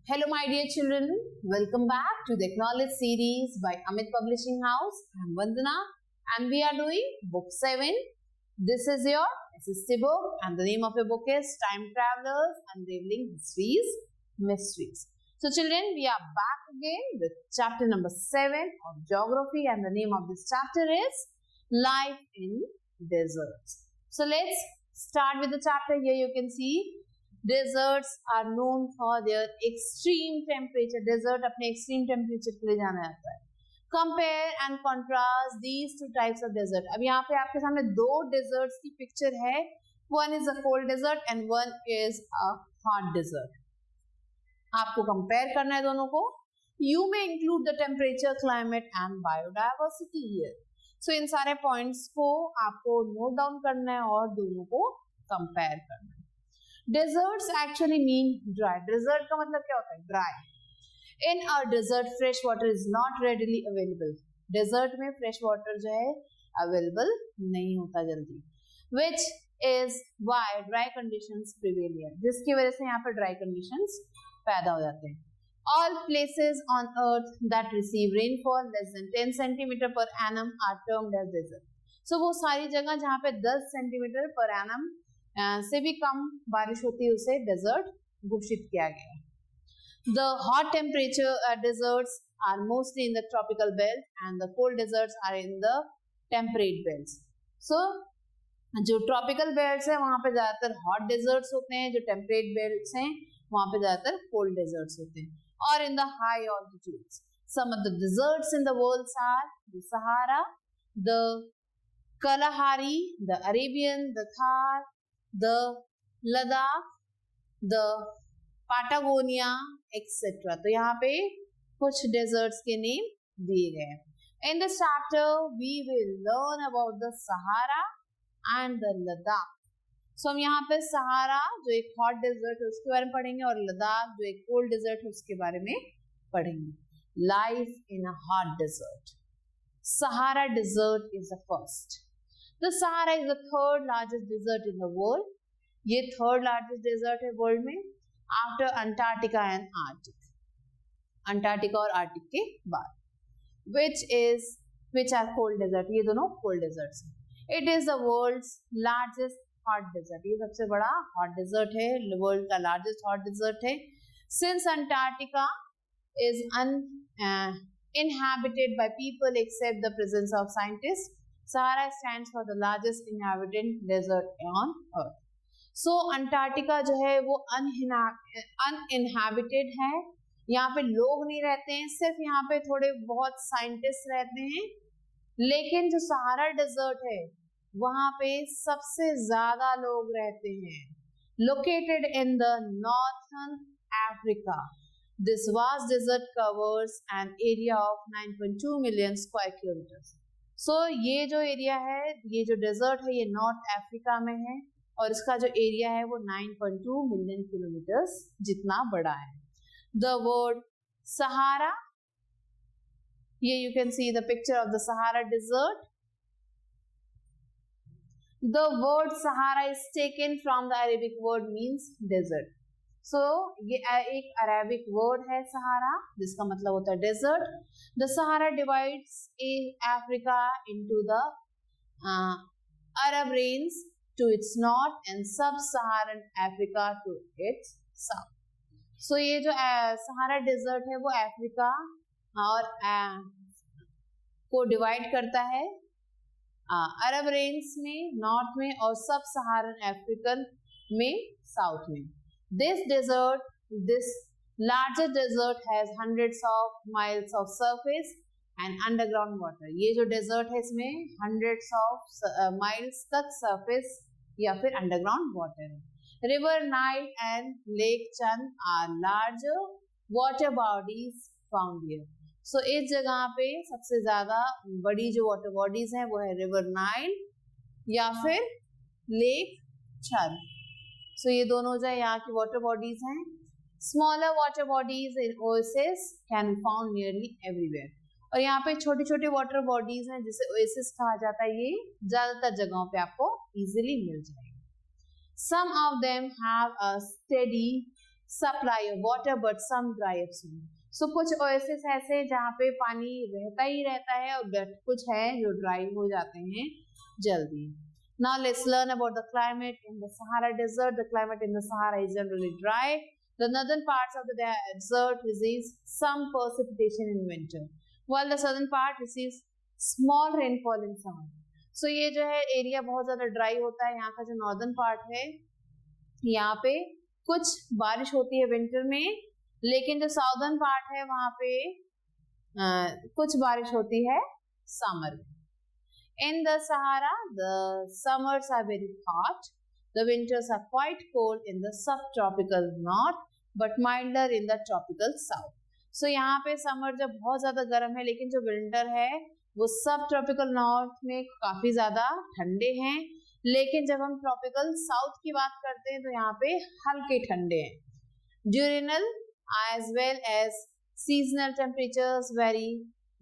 Hello my dear children, welcome back to the Acknowledge series by Amit Publishing House. I am Vandana and we are doing book 7. This is your SST book and the name of your book is Time Travelers Unraveling History's Mysteries. So children, we are back again with chapter number 7 of Geography and the name of this chapter is Life in Deserts. So let's start with the chapter. Here you can see deserts are known for their extreme temperature. Desert अपने extreme temperature के लिए जाना जाता है. Compare and contrast these two types of desert. अब यहाँ पे आपके सामने दो deserts की picture है. One is a cold desert and one is a hot desert. आपको compare करना है दोनों को. You may include the temperature, climate and biodiversity here. So इन सारे points को आपको note down करना है और दोनों को compare करना है. Deserts actually mean dry. Desert का मतलब क्या होता है? Dry. In a desert, fresh water is not readily available. Desert में fresh water जो है available नहीं होता जल्दी. Which is why dry conditions prevail here. जिसकी वजह से यहाँ पर dry conditions पैदा हो जाते हैं. All places on earth that receive rainfall less than 10 centimeter per annum are termed as desert. So वो सारी जगह जहाँ पे 10 centimeter per annum से भी कम बारिश होती है उसे डेजर्ट घोषित किया गया है. The hot temperature deserts are mostly in the tropical belt and the cold deserts are in the temperate belts. So जो tropical belts है वहाँ पे ज़्यादातर hot deserts होते हैं, जो temperate belts हैं वहाँ पे ज़्यादातर cold deserts होते हैं. और in the high altitudes, some of the deserts in the world are the Sahara, the Kalahari, the Arabian, the Thar, the Ladakh, the Patagonia, etc. तो यहाँ पे कुछ deserts के name दिए गए हैं. In this chapter, we will learn about the Sahara and the Ladakh. So हम यहाँ पे Sahara जो एक hot desert है उसके बारे में पढ़ेंगे और Ladakh जो एक cold desert है उसके बारे में पढ़ेंगे. Life in a hot desert. Sahara desert is the first. The Sahara is the third largest desert in the world. ये third largest desert है world में after Antarctica and Arctic. Antarctica और Arctic के बाद. Which are cold desert. ये दोनों cold deserts हैं. It is the world's largest hot desert. ये सबसे बड़ा hot desert है. World का largest hot desert है. Since Antarctica is uninhabited by people except the presence of scientists, Sahara stands for the largest inhabited desert on earth. So Antarctica जो है वो uninhabited है. यहाँ पे लोग नहीं रहते हैं, सिर्फ यहाँ पे थोड़े बहुत साइंटिस्ट रहते हैं. लेकिन जो सहारा डेजर्ट है वहाँ पे सबसे ज्यादा लोग रहते हैं. Located in the northern Africa, this vast desert covers an area of 9.2 million square kilometers. So ये जो एरिया है, ये जो डेजर्ट है ये नॉर्थ अफ्रीका में है और इसका जो एरिया है वो 9.2 मिलियन किलोमीटर्स जितना बड़ा है. The word Sahara, here you can see the picture of the Sahara desert. The word Sahara is taken from the Arabic word means desert. So ये एक अरेबिक वर्ड है सहारा जिसका मतलब होता है desert. The Sahara divides Africa into the Arab rains to its north and sub-Saharan Africa to its south. So ये जो Sahara desert है वो अफ्रीका और को डिवाइड करता है अरब रेंज में नॉर्थ में और सब सहारन अफ्रीकन में साउथ में. This larger desert has hundreds of miles of surface and underground water. ये जो desert है इसमें hundreds of miles तक surface या फिर underground water है. River Nile and Lake Chad are larger water bodies found here. So इस जगह पे सबसे ज्यादा बड़ी जो water bodies हैं वो है River Nile या फिर Lake Chad. So ये दोनों जो यहाँ की water bodies हैं. Smaller water bodies in oases can be found nearly everywhere. और यहाँ पे छोटी छोटी water bodies हैं जिसे oasis कहा जाता है. ये ज्यादातर जगहों पे आपको easily मिल जाएगा. Some of them have a steady supply of water, but some dry up soon. So कुछ oasis ऐसे जहाँ पे पानी रहता ही रहता है और कुछ है जो dry हो जाते हैं जल्दी. Now let's learn about the climate in the Sahara Desert. The climate in the Sahara is generally dry. The northern parts of the desert receives some precipitation in winter, while the southern part receives small rainfall in summer. So ये जो है area बहुत ज़्यादा dry होता है. यहाँ का जो नॉर्दर्न पार्ट है यहाँ पे कुछ बारिश होती है विंटर में, लेकिन जो साउदर्न पार्ट है वहाँ पे कुछ बारिश होती है समर में. In the Sahara, the summers are very hot. The winters are quite cold in the subtropical north, but milder in the tropical south. So यहाँ पे समर जब बहुत ज़्यादा गर्म है, लेकिन जो विंटर है वो सब ट्रॉपिकल नॉर्थ में काफ़ी ज़्यादा ठंडे हैं, लेकिन जब हम ट्रॉपिकल साउथ की बात करते हैं तो यहाँ पे हल्के ठंडे हैं. Diurnal as well as seasonal temperatures vary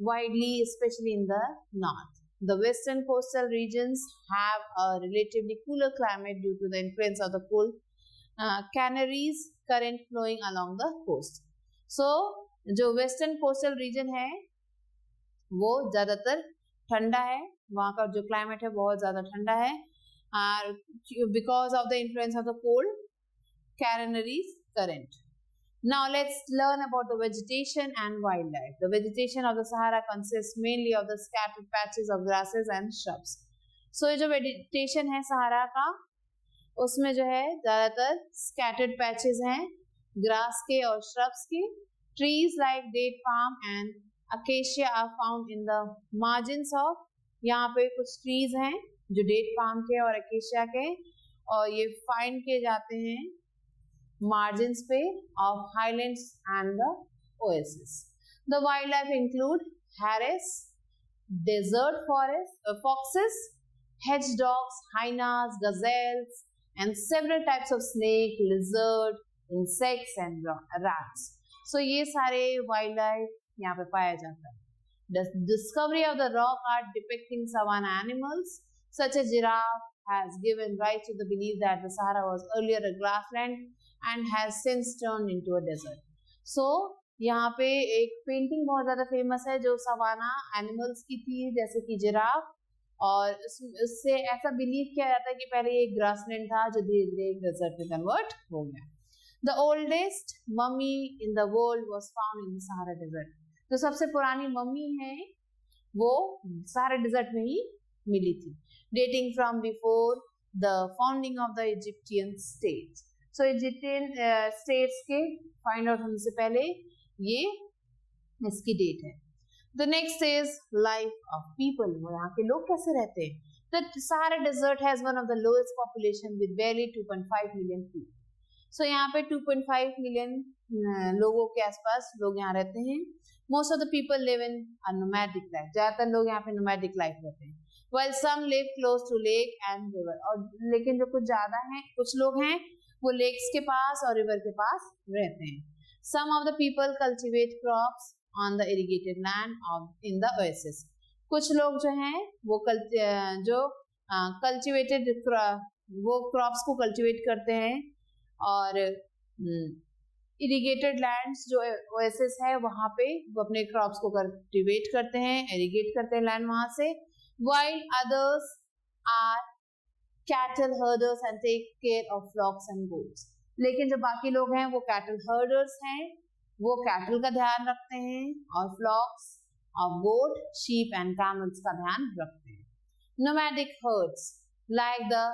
widely, especially in the north. The western coastal regions have a relatively cooler climate due to the influence of the cool Canaries current flowing along the coast. So, जो western coastal region है वो ज़्यादातर ठंडा है, वहाँ का जो climate है बहुत ज़्यादा ठंडा है, because of the influence of the cold Canaries current. Now let's learn about the vegetation and wildlife. The vegetation of the Sahara consists mainly of the scattered patches of grasses and shrubs. So ये जो vegetation है सहारा का उसमें जो है ज़्यादातर scattered patches हैं grass के और shrubs के. Trees like date palm and acacia are found in the margins of. यहाँ पे कुछ trees हैं जो date palm के और acacia के और ये find किए जाते हैं margins पे of highlands and the oasis. The wildlife include hares, desert foxes, hedgehogs, hyenas, gazelles, and several types of snake, lizard, insects and rats. So ये सारे wildlife यहाँ पे पाया जाता है. The discovery of the rock art depicting savanna animals such as giraffe has given rise to the belief that the Sahara was earlier a grassland and has since turned into a desert. So यहाँ पे एक painting बहुत ज़्यादा famous है जो savanna animals की थी जैसे कि जिराफ, और उससे ऐसा बिलीव किया जाता है कि पहले ये ग्रासलैंड था जो धीरे धीरे डेजर्ट में कन्वर्ट हो गया. The oldest mummy in the world was found in Sahara desert. जो सबसे पुरानी मम्मी है वो सहारा डेजर्ट में ही मिली थी, dating from before the founding of the Egyptian states. So Egyptian states के फाइंड आउट होने से पहले ये इसकी डेट है. The next is life of people. यहाँ के लोग कैसे रहते हैं. The Sahara desert has one of the lowest population with barely 2.5 million people. So यहाँ पे 2.5 मिलियन लोगों के आसपास लोग यहाँ रहते हैं. Most of the people live in a nomadic life. ज्यादातर लोग यहाँ पे नोमैडिक लाइफ रहते हैं. while some live close to lake and river. और लेकिन जो कुछ ज्यादा हैं, कुछ लोग हैं वो लेक्स के पास और रिवर के पास रहते हैं. Some of the people cultivate crops on the irrigated land of in the oasis. कुछ लोग जो हैं वो cultivated वो crops को cultivate करते हैं और irrigated lands जो oasis है वहाँ पे वो अपने crops को cultivate करते हैं, irrigate करते हैं land वहाँ से. While others are cattle herders and take care of flocks and goats. लेकिन जो बाकी लोग हैं वो cattle herders हैं, वो cattle का ध्यान रखते हैं और flocks of goat, sheep and camels का ध्यान रखते हैं. Nomadic herds like the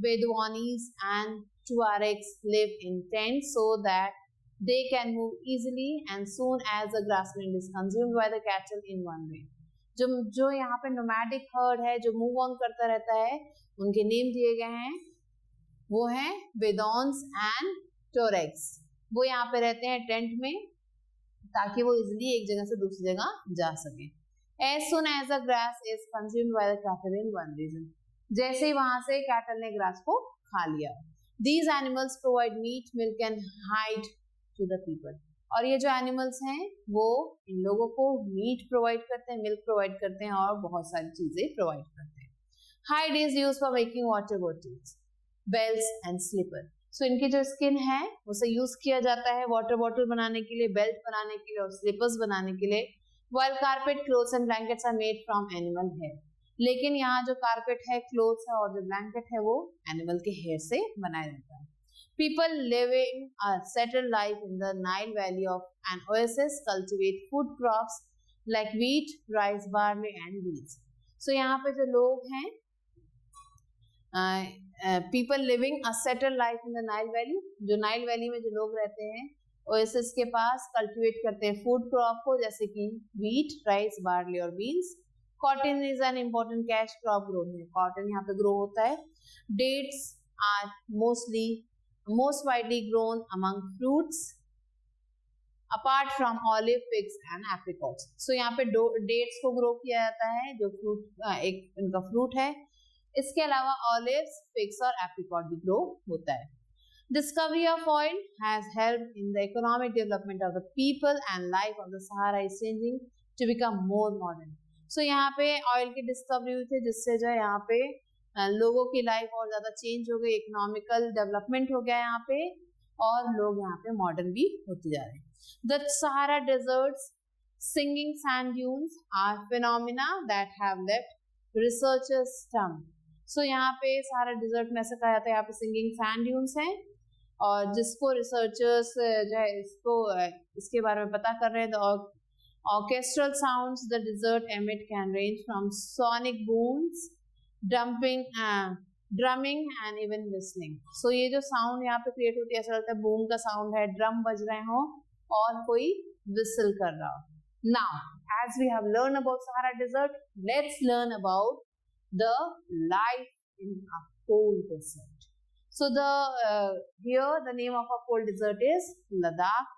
Bedouinis and Tuaregs live in tents so that they can move easily and soon as the grassland is consumed by the cattle in one day. जो यहाँ पे nomadic herd है जो move on करता रहता है, उनके name दिए गए हैं, वो हैं Bedouins and Tuaregs. वो यहाँ पे रहते हैं टेंट में ताकि वो इजिली एक जगह से दूसरी जगह जा सके. As soon as the grass is consumed by the cattle in one region. जैसे ही वहां से cattle ने grass को खा लिया. These animals provide meat, milk and hide to the people. और ये जो एनिमल्स हैं वो इन लोगों को मीट प्रोवाइड करते हैं, मिल्क प्रोवाइड करते हैं और बहुत सारी चीजें प्रोवाइड करते हैं. Hide is used for making water bottles, bells and slipper. So इनकी जो स्किन है उसे यूज किया जाता है वाटर बॉटल बनाने के लिए, बेल्ट बनाने के लिए और स्लीपर्स बनाने के लिए। while carpet, clothes and blankets are made from animal hair. लेकिन यहाँ जो कारपेट है, क्लोथ्स है और जो ब्लैंकेट है वो एनिमल के हेयर से बनाया जाता है। People living a settled life in the Nile Valley of an oasis cultivate food crops like wheat, rice, barley and beans. So यहाँ पे जो लोग हैं, people living a settled life in the Nile Valley, जो Nile valley में जो लोग रहते हैं ओएसिस के पास, कल्टीवेट करते हैं फूड क्रॉप को, जैसे कि व्हीट, राइस, बार्ली और beans. Cotton is an important cash crop grown है, कॉटन यहाँ पे ग्रो होता है। Dates are most widely grown among fruits apart from olive, figs and apricots. So यहाँ पे डेट्स को ग्रो किया जाता है, जो फ्रूट एक इनका फ्रूट है। इसके अलावा ऑलिव्स, फिग्स और एप्रिकॉट भी ग्रो होता है। Discovery of oil has helped in the economic development of the people and life of the Sahara is changing to become more modern. So यहाँ पे ऑयल की डिस्कवरी हुई थी, जिससे जो है यहाँ पे लोगों की लाइफ और ज्यादा चेंज हो गई, इकोनॉमिकल डेवलपमेंट हो गया यहाँ पे, और लोग यहाँ पे मॉडर्न भी होते जा रहे हैं। The Sahara deserts, singing sand dunes are phenomena that have left researchers stumped. So यहाँ पे सहारा डिजर्ट में ऐसा कहा जाता है, यहाँ पे सिंगिंग सैंड ड्यून्स हैं, और जिसको रिसर्चर्स जो है इसके बारे में पता कर रहे हैं। Orchestral sounds the desert emit can range from sonic booms, drumming and even whistling. So ये जो साउंड यहाँ पे क्रिएट होती है, ऐसा लगता है बूम का साउंड है, ड्रम बज रहे हो और कोई विसल कर रहा हो। Now as we have learn about Sahara desert, let's learn about the life in a cold desert. So here the name of a cold desert is Ladakh.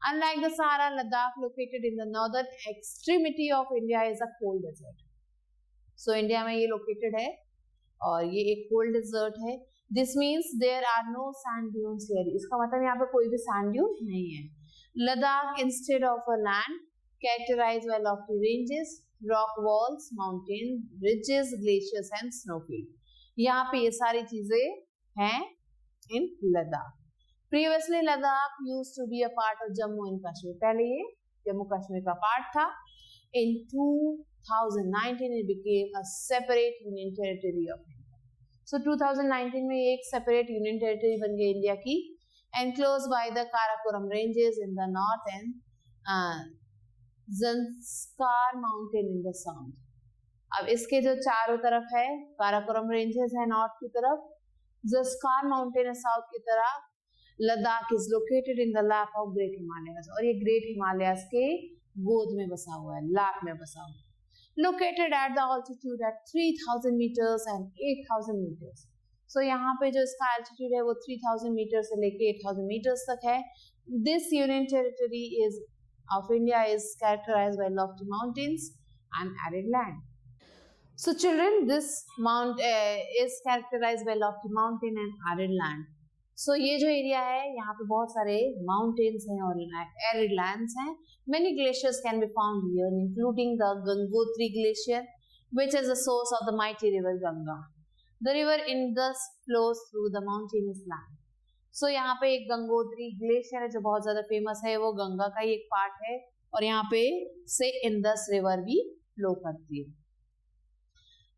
Unlike the Sahara, Ladakh, located in the northern extremity of India, is a cold desert. So India में ये located है और ये एक cold desert है. This means there are no sand dunes here. इसका मतलब यहाँ पे कोई भी sand dune नहीं है. Ladakh, instead of a land, characterized by lofty ranges, rock walls, mountain, ridges, glaciers and snowfield. यहाँ पे ये सारी चीजें हैं in Ladakh. Previously, Ladakh used to be a part of Jammu and Kashmir. पहले ये जम्मू कश्मीर का पार्ट था. In 2019, it became a separate union territory of India. So 2019 में एक separate union territory बन गई इंडिया की, enclosed by the Karakoram ranges in the north and Zanskar mountain in the south. अब इसके जो चारों तरफ है, काराकोरम रेंजेस है नॉर्थ की तरफ, ज़स्कार माउंटेन है साउथ की तरफ. Ladakh is located in the lap of great Himalayas, और ये ग्रेट हिमालयाज के गोद में बसा हुआ है, लैप में बसा हुआ है. Located at the altitude at 3000 meters and 8000 meters. So यहाँ पे जो इसका एल्टीट्यूड है वो 3000 मीटर से लेके 8000 मीटर्स तक है. This union territory is of India is characterized by lofty mountains and arid land. So children, this mount is characterized by lofty mountain and arid land. So ये जो एरिया है यहाँ पे बहुत सारे mountains हैं और arid lands हैं. Many glaciers can be found here, including the Gangotri Glacier, which is the source of the mighty river Ganga. The river Indus flows through the mountainous land. सो यहाँ पे एक गंगोत्री ग्लेशियर है जो बहुत ज्यादा फेमस है, वो गंगा का ही एक पार्ट है, और यहाँ पे से इंडस रिवर भी फ्लो करती है.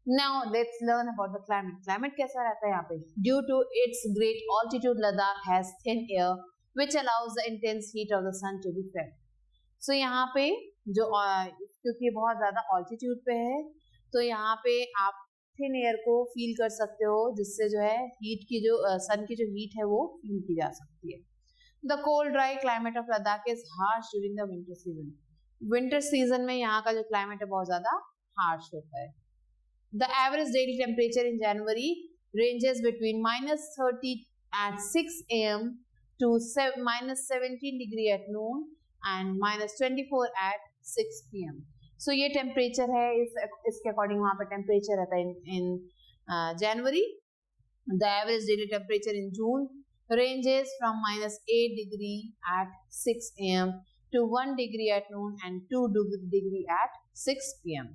Now let's learn about the climate. Climate कैसा रहता है यहाँ पे? Due to its great altitude, Ladakh has thin air which allows the intense heat of the sun to be felt. So यहाँ पे जो क्योंकि बहुत ज्यादा ऑल्टीट्यूड पे है, तो यहाँ पे आप थिन एयर को फील कर सकते हो, जिससे जो है हीट की जो सन की जो हीट है वो फील की जा सकती है. The cold dry climate of Ladakh is harsh during the winter season. Winter season में यहाँ का जो क्लाइमेट है बहुत ज्यादा हार्श होता है. The average daily temperature in January ranges between -30 at 6 AM to -17 degree at noon and -24 at 6 PM. सो ये टेम्परेचर है, इसके अकॉर्डिंग वहाँ पे टेम्परेचर रहता है in January. The average daily temperature in June ranges from -8 degree at 6 AM to 1 degree at noon and 2 degree at 6 PM.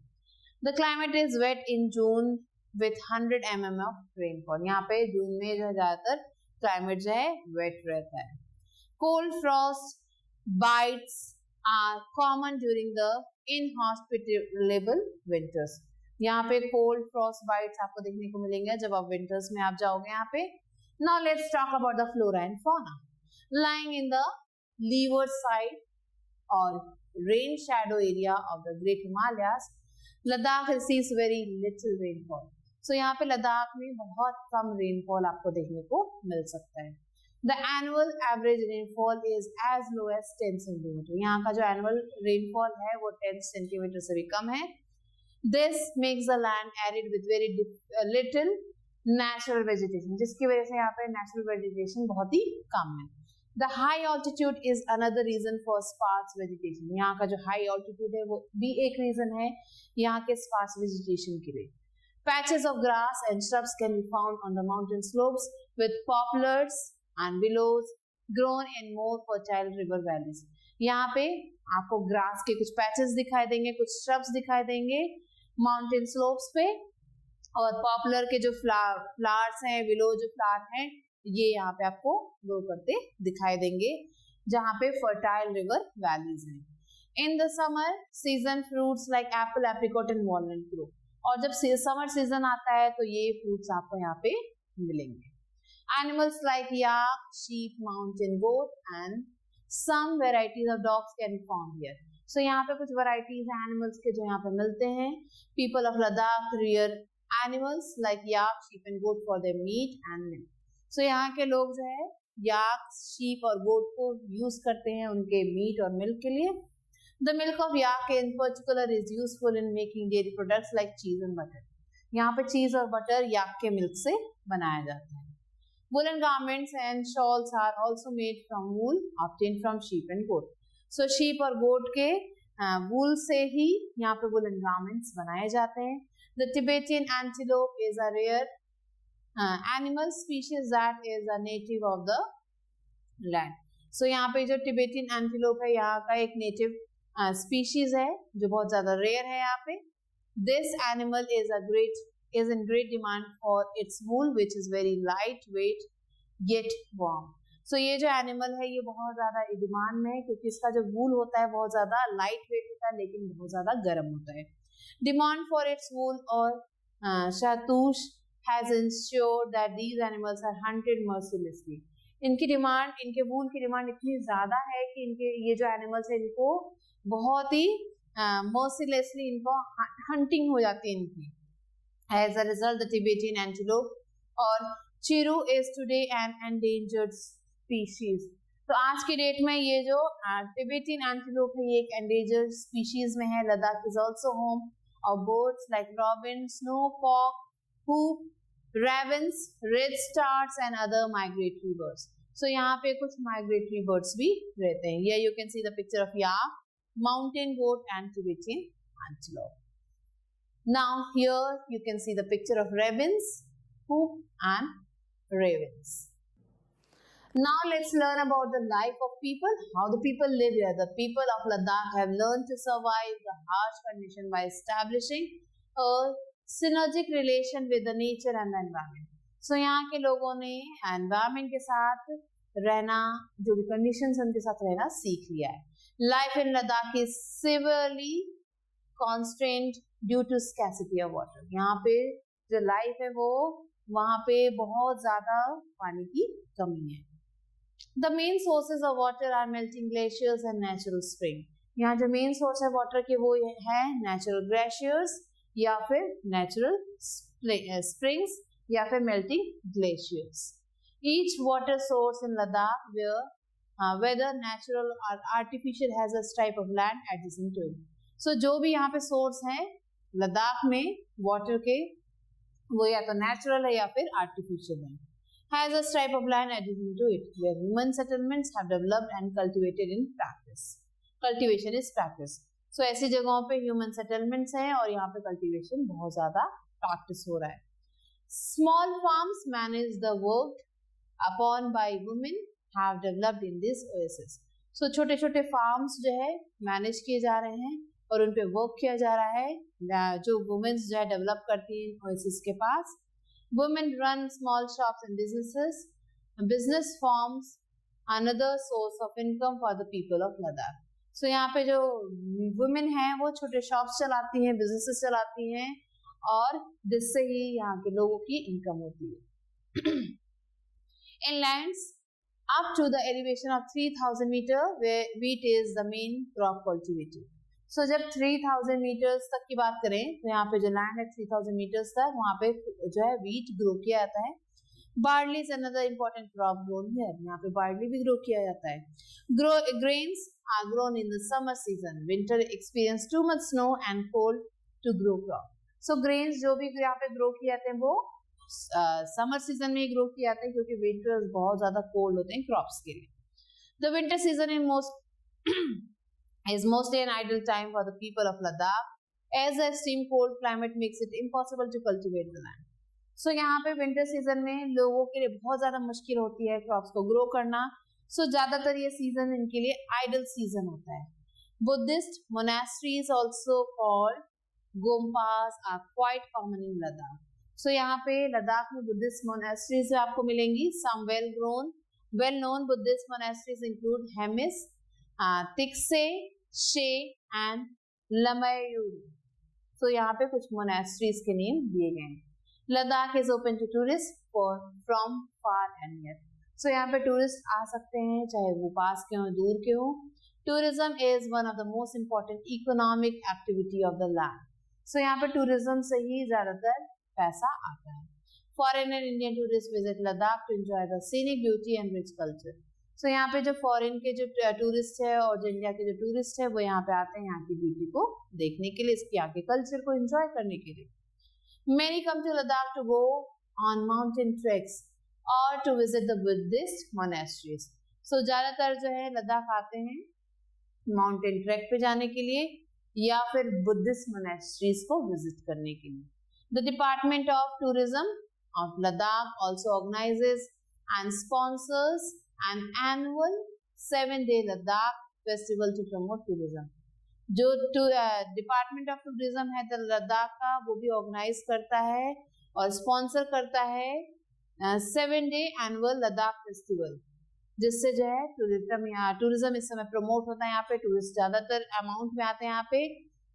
The climate is wet in June with 100 mm of rainfall. यहाँ पे जून में जो ज्यादातर climate जो है wet रहता है। Cold frost bites are common during the inhospitable winters. यहाँ पे कोल्ड फ्रॉस्ट बाइट्स आपको देखने को मिलेंगे जब आप विंटर्स में आप जाओगे यहाँ पे। Now let's talk about the flora and fauna. Lying in the leeward side or rain shadow area of the Great Himalayas, Ladakh receives very little rainfall. So यहाँ पे लद्दाख में बहुत कम रेनफॉल आपको देखने को मिल सकता है। The annual average rainfall is as low as 10 centimeter. यहाँ का जो annual rainfall है वो 10 centimeter से भी कम है। This makes the land arid with very little natural vegetation, जिसकी वजह से यहाँ पे natural vegetation बहुत ही कम है। The high altitude is another reason for sparse vegetation. यहाँ का जो high altitude है वो भी एक reason है यहाँ के sparse vegetation के लिए। Patches of grass and shrubs can be found on the mountain slopes with poplars and willows grown in more fertile river valleys. यहाँ पे आपको grass के कुछ patches दिखाई देंगे, कुछ shrubs दिखाई देंगे mountain slopes पे, और poplar के जो flowers हैं, willow जो flower हैं, ये यहाँ पे आपको ग्रो करते दिखाई देंगे जहाँ पे फर्टाइल रिवर वैलीज हैं। In the summer season fruits like Apple, apricot and walnut grow. और जब समर सीजन आता है तो ये फ्रूट्स आपको यहाँ पे मिलेंगे। Animals like yak, sheep, mountain goat and some varieties of dogs can be found here. So यहाँ पे कुछ वेराइटीज हैं एनिमल्स के जो यहाँ पे मिलते हैं। People of Ladakh rear animals like yak, sheep and goat for their meat and milk. So यहाँ के लोग जो है याक, शीप और गोट को यूज करते हैं उनके मीट और मिल्क के लिए। The milk of yak in particular is useful in making dairy products like चीज एंड बटर। यहाँ पे चीज और बटर याक के मिल्क से बनाया जाता है। Woollen garments and shawls are also made from wool obtained from sheep and goat. So sheep और गोट के वूल से ही यहाँ पे वुलन गारमेंट्स बनाए जाते हैं। The Tibetan antelope is a rare animal species that is a native of the land. So यहाँ पे जो टिबेटियन एंटीलोप है यहाँ का एक नेटिव स्पीशीज है जो बहुत ज्यादा रेयर है यहाँ पे। This animal is in great demand for its wool which is very lightweight yet warm. So ये जो एनिमल है ये बहुत ज्यादा डिमांड में है क्योंकि इसका जो वूल होता है बहुत ज्यादा लाइट वेट होता है लेकिन बहुत ज्यादा गर्म होता है। डिमांड फॉर इट्स वूल और शातूश has ensured that these animals are hunted mercilessly. इनकी डिमांड, इनके वूल की डिमांड इतनी ज्यादा है कि इनके ये जो एनिमल्स है इनको बहुत ही mercilessly इनको हंटिंग हो जाती है इनकी। As a result, the Tibetan antelope और चिरू is today an endangered species. तो आज की डेट में ये जो टिबेटियन एंटीलोप है ये एक endangered species में है। Ladakh is also home of birds like robin, snow cock, hoop, ravens, red stars and other migratory birds. So यहाँ पे कुछ migratory birds भी रहते हैं। Here you can see the picture of yak, mountain goat and Tibetan antelope. Now here you can see the picture of ravens, hoop and ravens. Now let's learn about the life of people, how the people live here. The people of Ladakh have learned to survive the harsh condition by establishing a synergic relation with the nature and the environment. So यहाँ के लोगों ने environment के साथ रहना, जो भी conditions उनके साथ रहना सीख लिया है। Life in Ladakh is severely constrained due to scarcity of water. यहाँ पे जो life है वो वहाँ पे बहुत ज़्यादा पानी की कमी है। The main sources of water are melting glaciers and natural spring. यहाँ जो main source है water के वो है natural glaciers या फिर natural springs या फिर melting glaciers. Each water source in Ladakh whether natural or artificial has a stripe of land adjacent to it. So जो भी यहाँ पे source हैं लद्दाख में water के वो या तो natural है या फिर artificial है. Has a stripe of land adjacent to it where human settlements have developed and cultivated in practice. Cultivation is practice. So ऐसी जगहों पे ह्यूमन सेटलमेंट्स हैं और यहाँ पे कल्टीवेशन बहुत ज्यादा प्रैक्टिस हो रहा है। Small farms manage the work upon by women have developed in this oasis. So छोटे छोटे फार्म्स जो है मैनेज किए जा रहे हैं और उन पे वर्क किया जा रहा है जो वुमेन्स जो है डेवलप करती हैं ओएसिस के पास। Women run small shops and businesses business forms another source of income for the people of Ladakh. So यहाँ पे जो women हैं वो छोटे shops चलाती हैं, businesses चलाती हैं और जिससे ही यहाँ के लोगों की income होती है. In lands up to the elevation of 3000 meter where wheat is the main crop cultivated. So जब 3000 meters तक की बात करें तो यहाँ पे जो land है 3000 meters तक वहाँ पे जो है wheat grow किया जाता है. Barley is another important crop grown here. यहाँ पे barley भी grow किया जाता है. Grains are grown in the summer season. Winter experience too much snow and cold to grow crop. So grains जो भी यहाँ पे grow किए जाते हैं वो summer season में grow किए जाते हैं क्योंकि winters बहुत ज़्यादा cold होते हैं crops के लिए. The winter season is mostly an idle time for the people of Ladakh as the extreme cold climate makes it impossible to cultivate the land. So यहाँ पे विंटर सीजन में लोगों के लिए बहुत ज़्यादा मुश्किल होती है क्रॉप्स को ग्रो करना. So ज़्यादातर ये सीजन इनके लिए आइडल सीजन होता है. Buddhist monasteries also called gompas are quite common in Ladakh. So यहाँ पे लद्दाख में बुद्धिस्ट मोनास्ट्रीज आपको मिलेंगी. Some well-known Buddhist monasteries include Hemis, Tikse, She and Lamayuri. So यहाँ पे कुछ मोनास्ट्रीज के नेम दिए गए हैं. Ladakh is open to tourists from far and near. So यहाँ पे टूरिस्ट आ सकते हैं चाहे वो पास के हों दूर के हों. Tourism is one of the most important economic activity of the land. So यहाँ पे tourism से ही ज़्यादातर पैसा आता है. Foreign and Indian tourists visit Ladakh to enjoy the scenic beauty and rich culture. So यहाँ पे जो foreign के जो टूरिस्ट है और जो इंडिया के जो टूरिस्ट है वो यहाँ पे आते हैं यहाँ की ब्यूटी को देखने के लिए, इसके यहाँ के कल्चर को एंजॉय करने के लिए. Many come to Ladakh to go on mountain treks or to visit the Buddhist monasteries. So ज़्यादातर जो है लद्दाख आते हैं माउंटेन ट्रैक पे जाने के लिए या फिर बुद्धिस्ट मोनास्ट्रीज को विजिट करने के लिए. The Department of Tourism of Ladakh also organizes and sponsors an annual 7-day Ladakh festival to promote tourism. जो डिपार्टमेंट ऑफ टूरिज्म है लद्दाख का वो भी ऑर्गेनाइज करता है और स्पॉन्सर करता है 7-day एनुअल लद्दाख फेस्टिवल, जिससे जो है टूरिज्म इस समय प्रमोट होता है. यहाँ पे टूरिस्ट ज्यादातर अमाउंट में आते हैं. यहाँ पे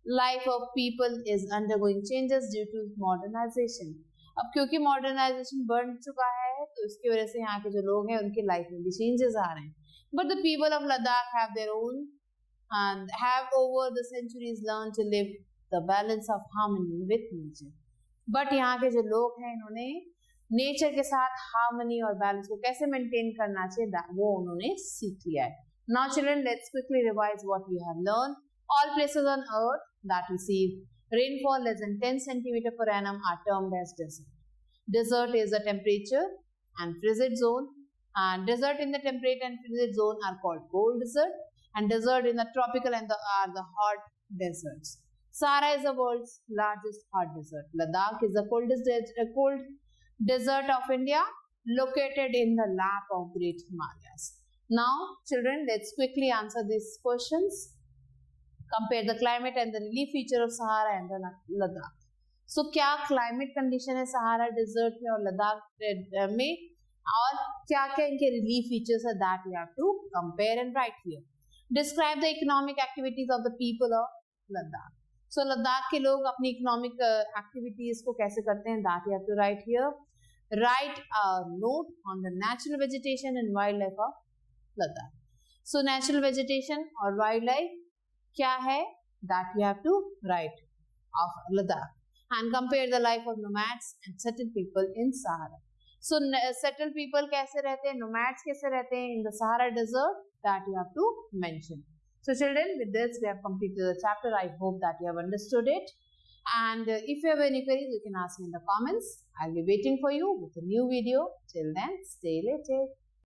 life of people is undergoing changes due to modernisation. अब क्योंकि मॉडर्नाइजेशन बढ़ चुका है तो इसकी वजह से यहाँ के जो लोग हैं उनकी लाइफ में भी चेंजेस आ रहे हैं. But the people of Ladakh have their own and have over the centuries learned to live the balance of harmony with nature. But यहाँ के जो लोग हैं इन्होंने नेचर के साथ हार्मनी और बैलेंस को कैसे मेंटेन करना चाहिए वो उन्होंने सीख लिया है. Now children, let's quickly revise what we have learned. All places on earth that receive rainfall less than 10 centimeter per annum are termed as desert. Desert is a temperature and frigid zone, and desert in the temperate and frigid zone are called cold desert. And desert in the tropical and are the hot deserts. Sahara is the world's largest hot desert. Ladakh is the cold desert of India, located in the lap of Great Himalayas. Now, children, let's quickly answer these questions. Compare the climate and the relief feature of Sahara and the Ladakh. So, क्या climate condition है Sahara desert में और Ladakh में और क्या-क्या इनके relief features है that we have to compare and write here. Describe the economic activities of the people of Ladakh. So Ladakh के लोग अपनी economic activities को कैसे करते हैं that you have to write here. Write a note on the natural vegetation and wildlife of Ladakh. So natural vegetation or wildlife क्या है that you have to write of Ladakh and compare the life of nomads and settled people in Sahara. So settled people कैसे रहते हैं, nomads कैसे रहते हैं in the Sahara desert that you have to mention. So children, with this we have completed the chapter. I hope that you have understood it. And if you have any queries, you can ask me in the comments. I'll be waiting for you with a new video. Till then, stay later.